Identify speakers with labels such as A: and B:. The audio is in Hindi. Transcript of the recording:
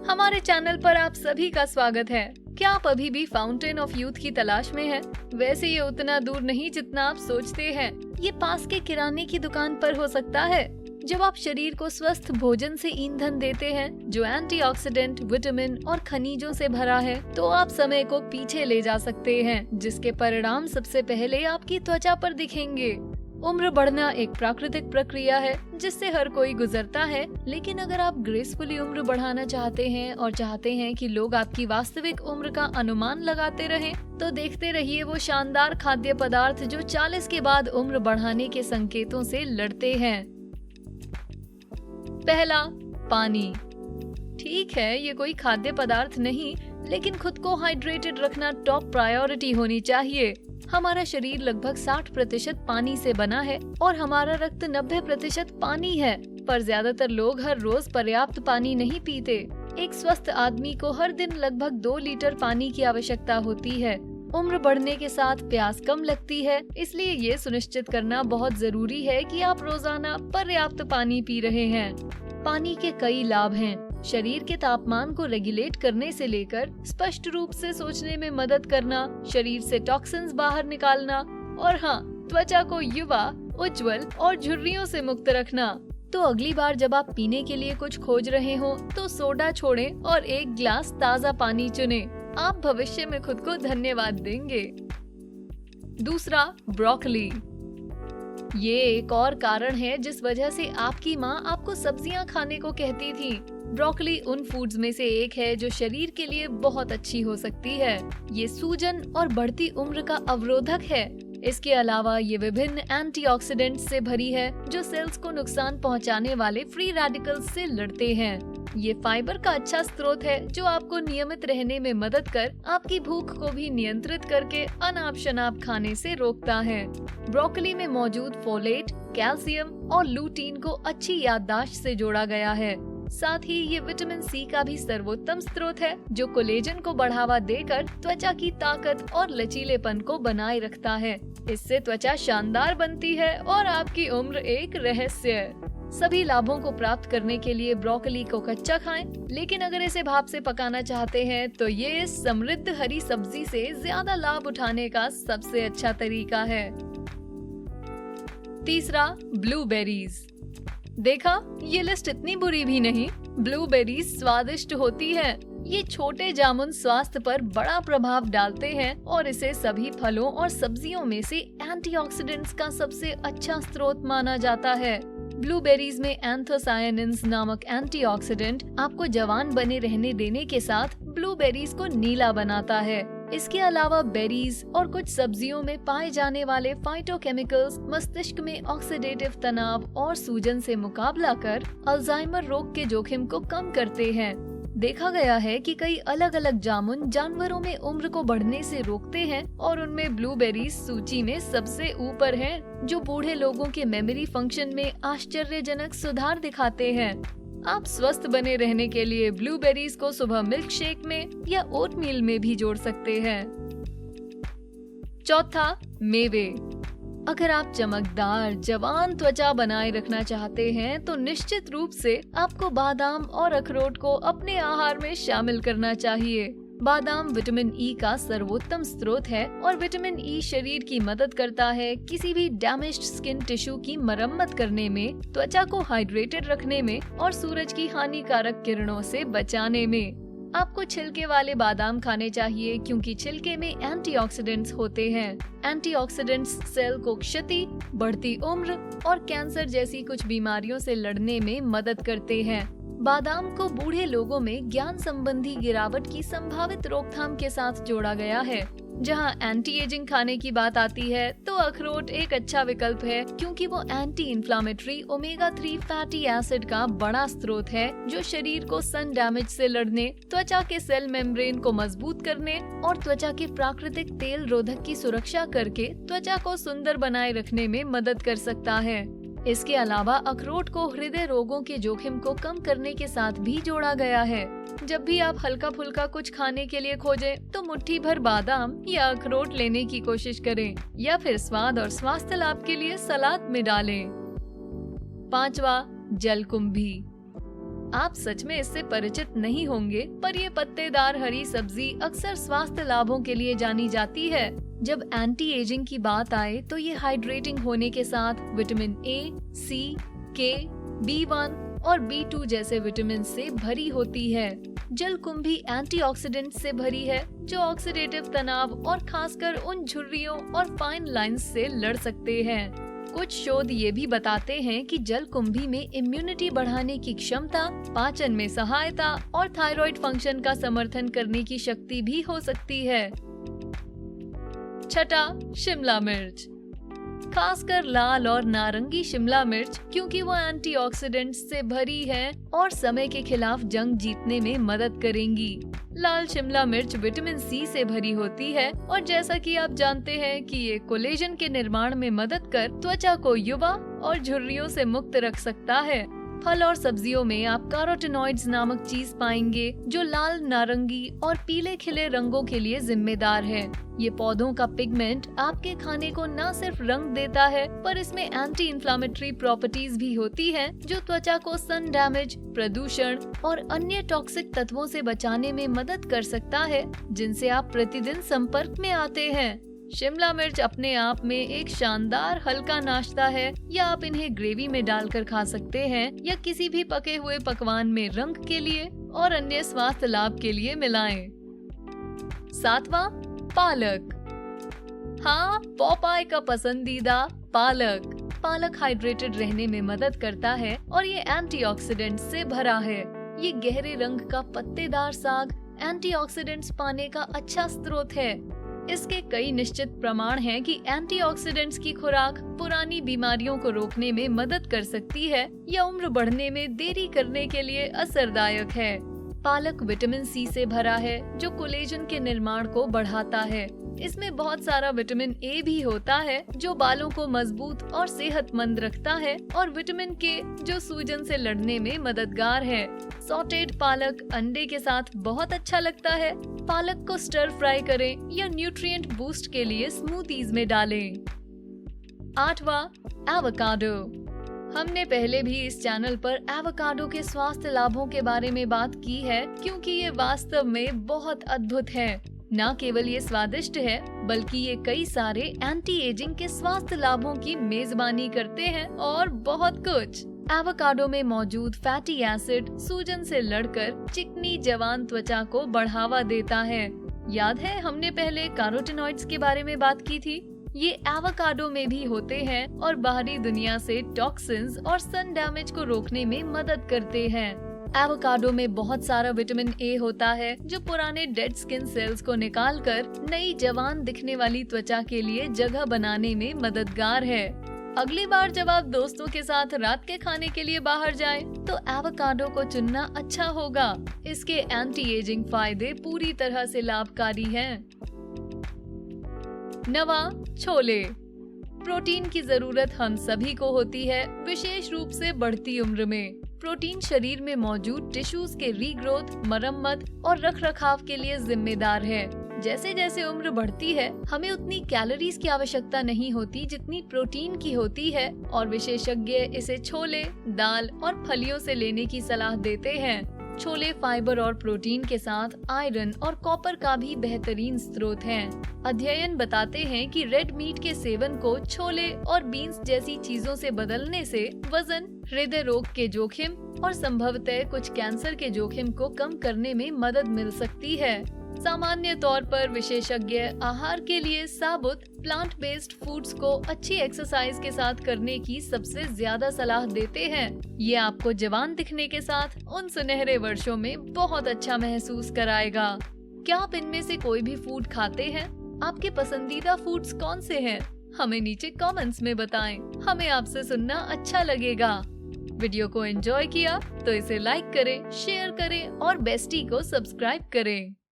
A: हमारे चैनल पर आप सभी का स्वागत है। क्या आप अभी भी फाउंटेन ऑफ यूथ की तलाश में हैं? वैसे ये उतना दूर नहीं जितना आप सोचते हैं। ये पास के किराने की दुकान पर हो सकता है। जब आप शरीर को स्वस्थ भोजन से ईंधन देते हैं जो एंटीऑक्सीडेंट, विटामिन और खनिजों से भरा है, तो आप समय को पीछे ले जा सकते हैं, जिसके परिणाम सबसे पहले आपकी त्वचा पर दिखेंगे। उम्र बढ़ना एक प्राकृतिक प्रक्रिया है जिससे हर कोई गुजरता है, लेकिन अगर आप ग्रेसफुली उम्र बढ़ाना चाहते हैं और चाहते हैं कि लोग आपकी वास्तविक उम्र का अनुमान लगाते रहें, तो देखते रहिए वो शानदार खाद्य पदार्थ जो 40 के बाद उम्र बढ़ाने के संकेतों से लड़ते हैं। पहला, पानी। ठीक है, ये कोई खाद्य पदार्थ नहीं, लेकिन खुद को हाइड्रेटेड रखना टॉप प्रायोरिटी होनी चाहिए। हमारा शरीर लगभग 60% पानी से बना है और हमारा रक्त 90% पानी है, पर ज्यादातर लोग हर रोज पर्याप्त पानी नहीं पीते। एक स्वस्थ आदमी को हर दिन लगभग 2 लीटर पानी की आवश्यकता होती है। उम्र बढ़ने के साथ प्यास कम लगती है, इसलिए ये सुनिश्चित करना बहुत जरूरी है कि आप रोजाना पर्याप्त पानी पी रहे हैं। पानी के कई लाभ हैं। शरीर के तापमान को रेगुलेट करने से लेकर स्पष्ट रूप से सोचने में मदद करना, शरीर से टॉक्सिन्स बाहर निकालना और हाँ, त्वचा को युवा, उज्जवल और झुर्रियों से मुक्त रखना। तो अगली बार जब आप पीने के लिए कुछ खोज रहे हो तो सोडा छोड़ें और एक ग्लास ताज़ा पानी चुनें। आप भविष्य में खुद को धन्यवाद देंगे। दूसरा, ब्रोकली। ये एक और कारण है जिस वजह से आपकी माँ आपको सब्जियां खाने को कहती थी। ब्रोकली उन फूड्स में से एक है जो शरीर के लिए बहुत अच्छी हो सकती है। ये सूजन और बढ़ती उम्र का अवरोधक है। इसके अलावा ये विभिन्न एंटीऑक्सीडेंट्स से भरी है जो सेल्स को नुकसान पहुंचाने वाले फ्री रेडिकल्स से लड़ते हैं। ये फाइबर का अच्छा स्रोत है जो आपको नियमित रहने में मदद कर आपकी भूख को भी नियंत्रित करके अनाप शनाप खाने से रोकता है। ब्रोकली में मौजूद फोलेट, कैल्शियम और लूटीन को अच्छी याददाश्त से जोड़ा गया है। साथ ही ये विटामिन सी का भी सर्वोत्तम स्रोत है जो कोलेजन को बढ़ावा देकर त्वचा की ताकत और लचीलेपन को बनाए रखता है। इससे त्वचा शानदार बनती है और आपकी उम्र एक रहस्य है। सभी लाभों को प्राप्त करने के लिए ब्रोकली को कच्चा खाएं, लेकिन अगर इसे भाप से पकाना चाहते हैं तो ये इस समृद्ध हरी सब्जी से ज्यादा लाभ उठाने का सबसे अच्छा तरीका है। तीसरा, ब्लूबेरीज। देखा, ये लिस्ट इतनी बुरी भी नहीं। ब्लूबेरीज स्वादिष्ट होती है। ये छोटे जामुन स्वास्थ्य पर बड़ा प्रभाव डालते हैं और इसे सभी फलों और सब्जियों में से एंटीऑक्सीडेंट्स का सबसे अच्छा स्रोत माना जाता है। ब्लूबेरीज में एंथोसायनिन्स नामक एंटीऑक्सीडेंट आपको जवान बने रहने देने के साथ ब्लूबेरीज को नीला बनाता है। इसके अलावा बेरीज और कुछ सब्जियों में पाए जाने वाले फाइटोकेमिकल्स मस्तिष्क में ऑक्सीडेटिव तनाव और सूजन से मुकाबला कर अल्जाइमर रोग के जोखिम को कम करते हैं। देखा गया है कि कई अलग अलग जामुन जानवरों में उम्र को बढ़ने से रोकते हैं और उनमें ब्लूबेरीज सूची में सबसे ऊपर हैं, जो बूढ़े लोगों के मेमोरी फंक्शन में आश्चर्यजनक सुधार दिखाते हैं। आप स्वस्थ बने रहने के लिए ब्लूबेरीज को सुबह मिल्क शेक में या ओटमील में भी जोड़ सकते हैं। चौथा, मेवे। अगर आप चमकदार जवान त्वचा बनाए रखना चाहते हैं तो निश्चित रूप से आपको बादाम और अखरोट को अपने आहार में शामिल करना चाहिए। बादाम विटामिन ई का सर्वोत्तम स्रोत है और विटामिन ई शरीर की मदद करता है किसी भी डैमेज्ड स्किन टिश्यू की मरम्मत करने में, त्वचा को हाइड्रेटेड रखने में और सूरज की हानिकारक किरणों से बचाने में। आपको छिलके वाले बादाम खाने चाहिए क्योंकि छिलके में एंटीऑक्सीडेंट्स होते हैं। एंटीऑक्सीडेंट्स सेल को क्षति, बढ़ती उम्र और कैंसर जैसी कुछ बीमारियों से लड़ने में मदद करते हैं। बादाम को बूढ़े लोगों में ज्ञान संबंधी गिरावट की संभावित रोकथाम के साथ जोड़ा गया है। जहां एंटी एजिंग खाने की बात आती है तो अखरोट एक अच्छा विकल्प है क्योंकि वो anti inflammatory omega 3 fatty acid का बड़ा स्रोत है जो शरीर को सन डैमेज से लड़ने, त्वचा के सेल मेम्ब्रेन को मजबूत करने और त्वचा के प्राकृतिक तेल रोधक की सुरक्षा करके त्वचा को सुंदर बनाए रखने में मदद कर सकता है। इसके अलावा अखरोट को हृदय रोगों के जोखिम को कम करने के साथ भी जोड़ा गया है। जब भी आप हल्का फुल्का कुछ खाने के लिए खोजें तो मुट्ठी भर बादाम या अखरोट लेने की कोशिश करें या फिर स्वाद और स्वास्थ्य लाभ के लिए सलाद में डालें। पांचवा, जलकुंभी। आप सच में इससे परिचित नहीं होंगे, पर ये पत्तेदार हरी सब्जी अक्सर स्वास्थ्य लाभों के लिए जानी जाती है। जब एंटी एजिंग की बात आए तो ये हाइड्रेटिंग होने के साथ विटामिन ए, सी, के, B1 और B2 जैसे विटामिन से भरी होती है। जलकुंभी एंटीऑक्सीडेंट से भरी है, जो ऑक्सीडेटिव तनाव और खासकर उन झुर्रियों और फाइन लाइंस से लड़ सकते हैं। कुछ शोध ये भी बताते हैं कि जलकुंभी में इम्यूनिटी बढ़ाने की क्षमता, पाचन में सहायता और थायराइड फंक्शन का समर्थन करने की शक्ति भी हो सकती है। छठा, शिमला मिर्च। खासकर लाल और नारंगी शिमला मिर्च, क्योंकि वो एंटीऑक्सीडेंट्स से भरी है और समय के खिलाफ जंग जीतने में मदद करेंगी। लाल शिमला मिर्च विटामिन सी से भरी होती है और जैसा कि आप जानते हैं कि ये कोलेजन के निर्माण में मदद कर त्वचा को युवा और झुर्रियों से मुक्त रख सकता है। फल और सब्जियों में आप कैरोटीनॉइड्स नामक चीज पाएंगे, जो लाल, नारंगी और पीले खिले रंगों के लिए जिम्मेदार है। ये पौधों का पिगमेंट आपके खाने को न सिर्फ रंग देता है, पर इसमें एंटी इंफ्लेमेटरी प्रॉपर्टीज भी होती हैं, जो त्वचा को सन डैमेज, प्रदूषण और अन्य टॉक्सिक तत्वों से बचाने में मदद कर सकता है, जिनसे आप प्रतिदिन संपर्क में आते हैं। शिमला मिर्च अपने आप में एक शानदार हल्का नाश्ता है, या आप इन्हें ग्रेवी में डालकर खा सकते हैं या किसी भी पके हुए पकवान में रंग के लिए और अन्य स्वास्थ्य लाभ के लिए मिलाएं। सातवां, पालक। हाँ, पॉपाय का पसंदीदा पालक। पालक हाइड्रेटेड रहने में मदद करता है और ये एंटीऑक्सीडेंट से भरा है। ये गहरे रंग का पत्तेदार साग एंटीऑक्सीडेंट्स पाने का अच्छा स्रोत है। इसके कई निश्चित प्रमाण हैं कि एंटीऑक्सीडेंट्स की खुराक पुरानी बीमारियों को रोकने में मदद कर सकती है या उम्र बढ़ने में देरी करने के लिए असरदायक है। पालक विटामिन सी से भरा है, जो कोलेजन के निर्माण को बढ़ाता है। इसमें बहुत सारा विटामिन ए भी होता है, जो बालों को मजबूत और सेहतमंद रखता है, और विटामिन के, जो सूजन से लड़ने में मददगार है। सॉटेड पालक अंडे के साथ बहुत अच्छा लगता है। पालक को स्टर फ्राई करें या न्यूट्रिएंट बूस्ट के लिए स्मूथीज में डालें। आठवां, एवोकाडो। हमने पहले भी इस चैनल पर एवोकाडो के स्वास्थ्य लाभों के बारे में बात की है, क्योंकि ये वास्तव में बहुत अद्भुत है। न केवल ये स्वादिष्ट है, बल्कि ये कई सारे एंटी एजिंग के स्वास्थ्य लाभों की मेजबानी करते हैं और बहुत कुछ। एवोकाडो में मौजूद फैटी एसिड सूजन से लड़कर चिकनी जवान त्वचा को बढ़ावा देता है। याद है हमने पहले कैरोटीनॉइड्स के बारे में बात की थी? ये एवोकाडो में भी होते हैं और बाहरी दुनिया से टॉक्सिन्स और सन डैमेज को रोकने में मदद करते हैं। एवोकाडो में बहुत सारा विटामिन ए होता है, जो पुराने डेड स्किन सेल्स को निकालकर नई जवान दिखने वाली त्वचा के लिए जगह बनाने में मददगार है। अगली बार जब आप दोस्तों के साथ रात के खाने के लिए बाहर जाएं, तो एवोकाडो को चुनना अच्छा होगा। इसके एंटी एजिंग फायदे पूरी तरह से लाभकारी हैं। नवा, छोले। प्रोटीन की जरूरत हम सभी को होती है, विशेष रूप से बढ़ती उम्र में। प्रोटीन शरीर में मौजूद टिश्यूज के रीग्रोथ, मरम्मत और रखरखाव के लिए जिम्मेदार है। जैसे जैसे उम्र बढ़ती है, हमें उतनी कैलोरीज की आवश्यकता नहीं होती जितनी प्रोटीन की होती है, और विशेषज्ञ इसे छोले, दाल और फलियों से लेने की सलाह देते हैं। छोले फाइबर और प्रोटीन के साथ आयरन और कॉपर का भी बेहतरीन स्रोत हैं। अध्ययन बताते हैं कि रेड मीट के सेवन को छोले और बीन्स जैसी चीजों से बदलने से वजन, हृदय रोग के जोखिम और संभवतः कुछ कैंसर के जोखिम को कम करने में मदद मिल सकती है। सामान्य तौर पर विशेषज्ञ आहार के लिए साबुत प्लांट बेस्ड फूड्स को अच्छी एक्सरसाइज के साथ करने की सबसे ज्यादा सलाह देते हैं। ये आपको जवान दिखने के साथ उन सुनहरे वर्षों में बहुत अच्छा महसूस कराएगा। क्या आप इनमें से कोई भी फूड खाते हैं? आपके पसंदीदा फूड्स कौन से हैं? हमें नीचे कमेंट्स में बताएं। हमें आपसे सुनना अच्छा लगेगा। वीडियो को एंजॉय किया तो इसे लाइक करें, शेयर करें और बेस्टी को सब्सक्राइब करें।